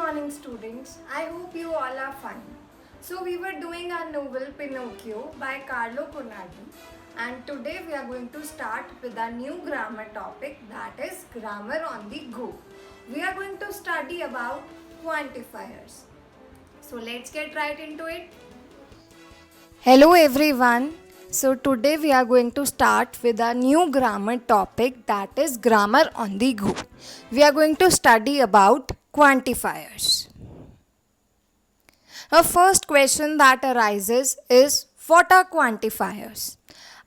morning, students. I hope you all are fine. So, we were doing our novel Pinocchio by Carlo Conardi, and today we are going to start with a new grammar topic, that is grammar on the go. We are going to study about quantifiers. So, let's get right into it. Hello, everyone. So, today we are going to start with a new grammar topic, that is grammar on the go. We are going to study about quantifiers. Our first question that arises is, what are quantifiers?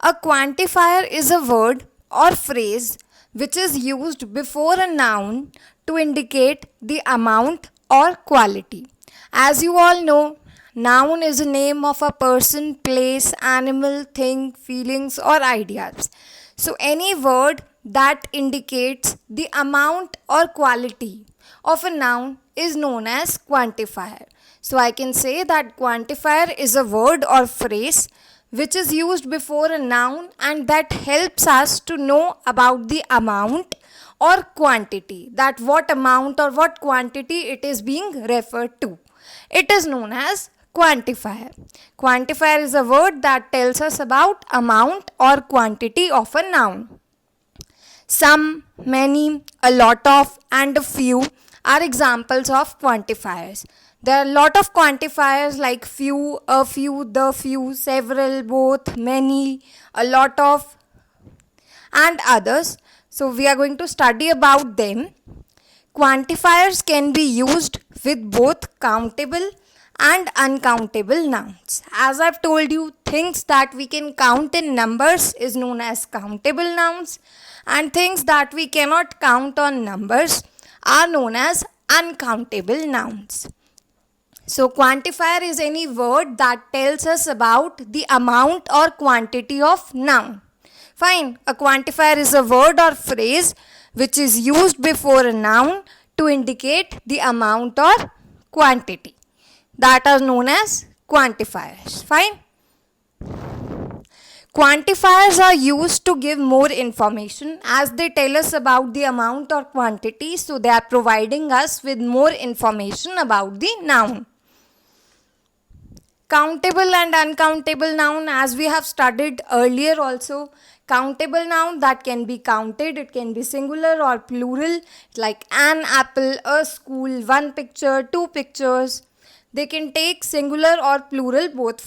A quantifier is a word or phrase which is used before a noun to indicate the amount or quality. As you all know, noun is a name of a person, place, animal, thing, feelings or ideas. So any word that indicates the amount or quality of a noun is known as quantifier. So I can say that quantifier is a word or phrase which is used before a noun and that helps us to know about the amount or quantity, that what amount or what quantity it is being referred to. It is known as quantifier. Quantifier is a word that tells us about amount or quantity of a noun. Some, many, a lot of and a few are examples of quantifiers. There are a lot of quantifiers like few, a few, the few, several, both, many, a lot of and others. So we are going to study about them. Quantifiers can be used with both countable and uncountable nouns. As I've told you, things that we can count in numbers is known as countable nouns, and things that we cannot count on numbers are known as uncountable nouns. So quantifier is any word that tells us about the amount or quantity of noun. Fine, a quantifier is a word or phrase which is used before a noun to indicate the amount or quantity. That are known as quantifiers. Fine. Quantifiers are used to give more information as they tell us about the amount or quantity, so they are providing us with more information about the noun. Countable and uncountable noun, as we have studied earlier also. Countable noun that can be counted, it can be singular or plural, like an apple, a school, one picture, two pictures. They can take singular or plural both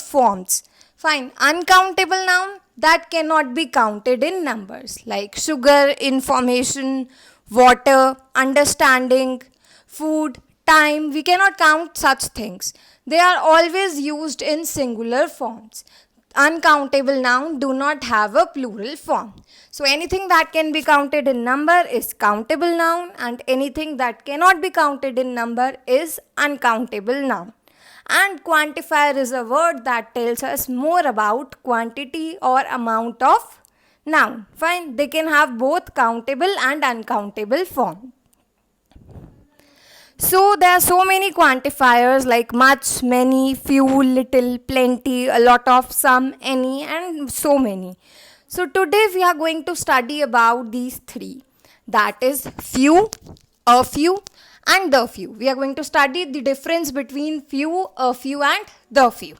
forms. Fine. Uncountable noun that cannot be counted in numbers, like sugar, information, water, understanding, food, time. We cannot count such things. They are always used in singular forms. Uncountable noun do not have a plural form. So anything that can be counted in number is countable noun, and anything that cannot be counted in number is uncountable noun. And quantifier is a word that tells us more about quantity or amount of noun. Fine, they can have both countable and uncountable form. So there are so many quantifiers like much, many, few, little, plenty, a lot of, some, any, and so many. So today we are going to study about these three. That is few, a few, and the few. We are going to study the difference between few, a few, and the few.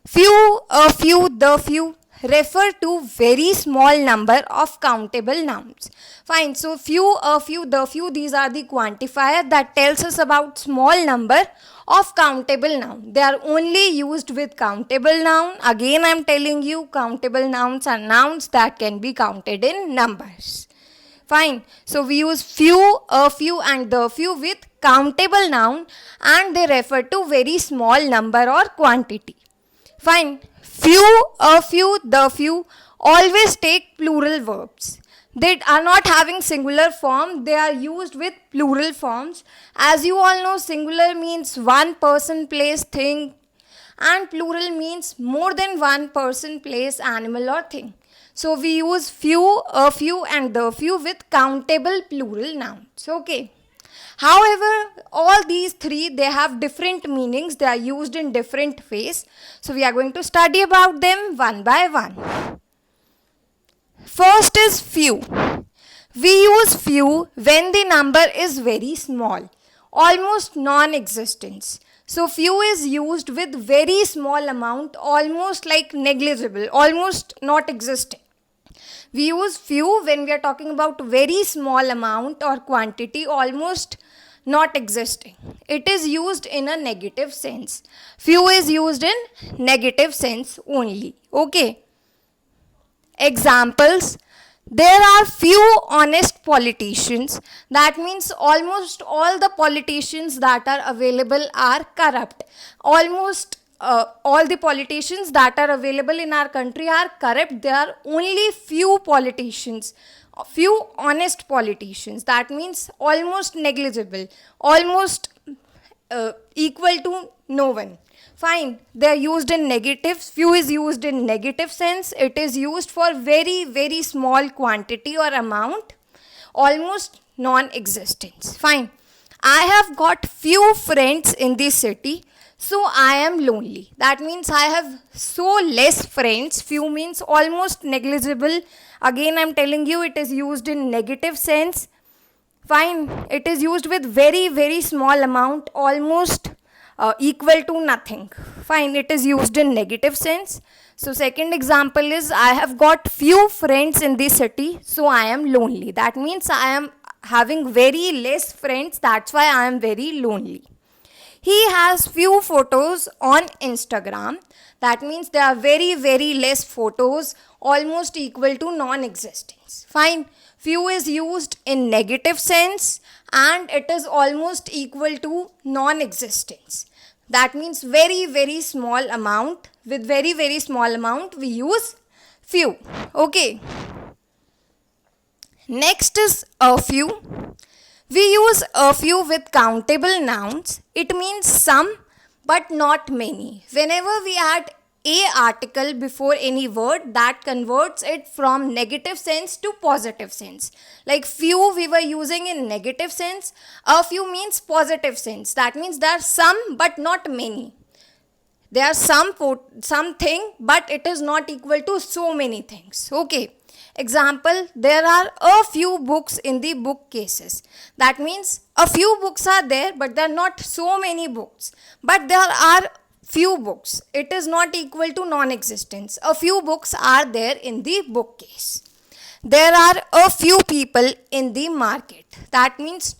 Few, a few, the few refer to very small number of countable nouns. Fine, so few, a few, the few, these are the quantifier that tells us about small number of countable noun. They are only used with countable noun. Again I am telling you, countable nouns are nouns that can be counted in numbers. Fine, so we use few, a few and the few with countable noun, and they refer to very small number or quantity. Fine. Few, a few, the few always take plural verbs. They are not having singular form. They are used with plural forms. As you all know, singular means one person, place, thing, and plural means more than one person, place, animal or thing. So we use few, a few and the few with countable plural nouns. Okay. However, all these three, they have different meanings. They are used in different ways. So we are going to study about them one by one. First is few. We use few when the number is very small. almost non-existence. So few is used with very small amount, almost like negligible, almost not existing. We use few when we are talking about very small amount or quantity, almost not existing. It is used in a negative sense. Few is used in negative sense only. Okay. Examples: there are few honest politicians. That means almost all the politicians that are available are corrupt. Almost all the politicians that are available in our country are corrupt. There are only few politicians, few honest politicians. That means almost negligible, almost equal to no one. Fine, they are used in negative. Few is used in negative sense. It is used for very small quantity or amount, almost non-existence. Fine. I have got few friends in this city, so I am lonely. That means I have so less friends. Few means almost negligible. Again, I am telling you, it is used in negative sense. Fine, it is used with very small amount, almost equal to nothing. Fine, it is used in negative sense. So second example is, I have got few friends in the city, so I am lonely. That means I am having very less friends, that's why I am very lonely. He has few photos on Instagram. That means there are very less photos, almost equal to non-existence. Fine. Few is used in negative sense and it is almost equal to non-existence. That means very small amount. With very small amount we use few. Okay. Next is a few. We use a few with countable nouns. It means some but not many. Whenever we add a article before any word, that converts it from negative sense to positive sense. Like few we were using in negative sense, a few means positive sense. That means there are some but not many. There are something but it is not equal to so many things. Okay. Example, there are a few books in the bookcases. That means a few books are there but there are not so many books. But there are few books. It is not equal to non-existence. A few books are there in the bookcase. There are a few people in the market. That means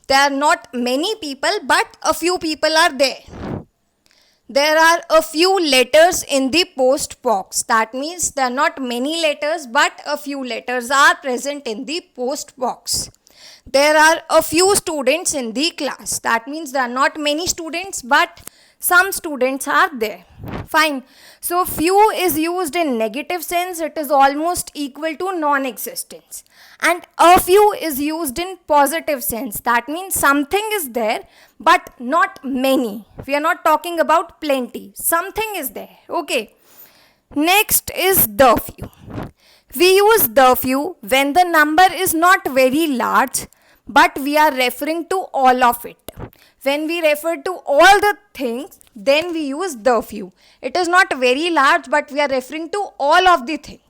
there are not many people but a few people are there. There are a few letters in the post box. That means there are not many letters but a few letters are present in the post box. There are a few students in the class. That means there are not many students but some students are there. Fine. So few is used in negative sense. It is almost equal to non-existence. And a few is used in positive sense. That means something is there but not many. We are not talking about plenty. Something is there. Okay. Next is the few. We use the few when the number is not very large but we are referring to all of it. When we refer to all the things, then we use the few. It is not very large but we are referring to all of the things.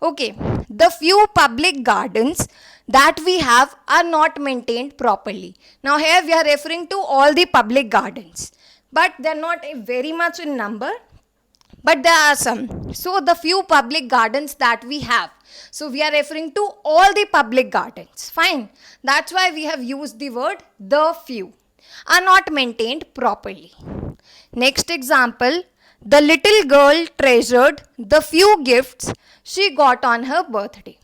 Okay, the few public gardens that we have are not maintained properly. Now here we are referring to all the public gardens, but they are not very much in number, but there are some. So the few public gardens that we have, so we are referring to all the public gardens. Fine, that's why we have used the word the few, are not maintained properly. Next example, the little girl treasured the few gifts she got on her birthday.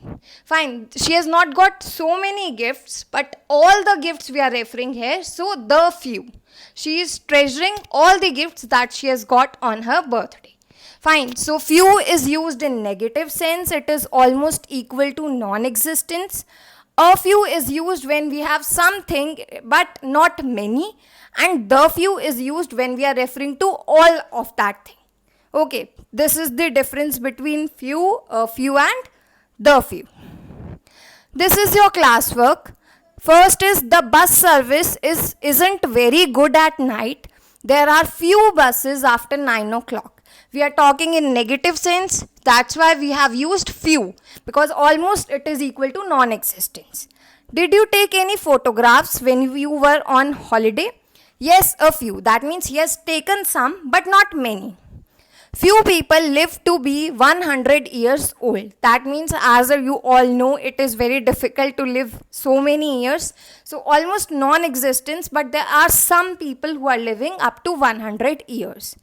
Fine, she has not got so many gifts, but all the gifts we are referring here, so the few. She is treasuring all the gifts that she has got on her birthday. Fine, so few is used in negative sense. It is almost equal to non-existence. A few is used when we have something but not many, and the few is used when we are referring to all of that thing. Okay, this is the difference between few, few and the few. This is your classwork. First is the bus service isn't very good at night. There are few buses after 9 o'clock. We are talking in negative sense. That's why we have used few, because almost it is equal to non-existence. Did you take any photographs when you were on holiday? Yes, a few. That means he has taken some, but not many. Few people live to be 100 years old. That means, as you all know, it is very difficult to live so many years. So, almost non existence, but there are some people who are living up to 100 years.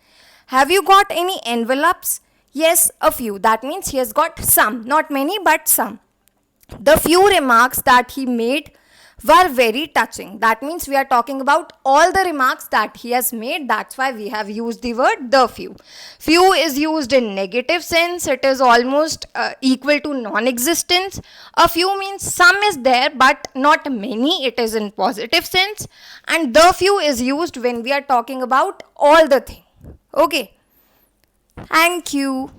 Have you got any envelopes? Yes, a few. That means he has got some. Not many, but some. The few remarks that he made were very touching. That means we are talking about all the remarks that he has made. That's why we have used the word the few. Few is used in negative sense. It is almost equal to non-existence. A few means some is there but not many. It is in positive sense. And the few is used when we are talking about all the thing. Okay. Thank you.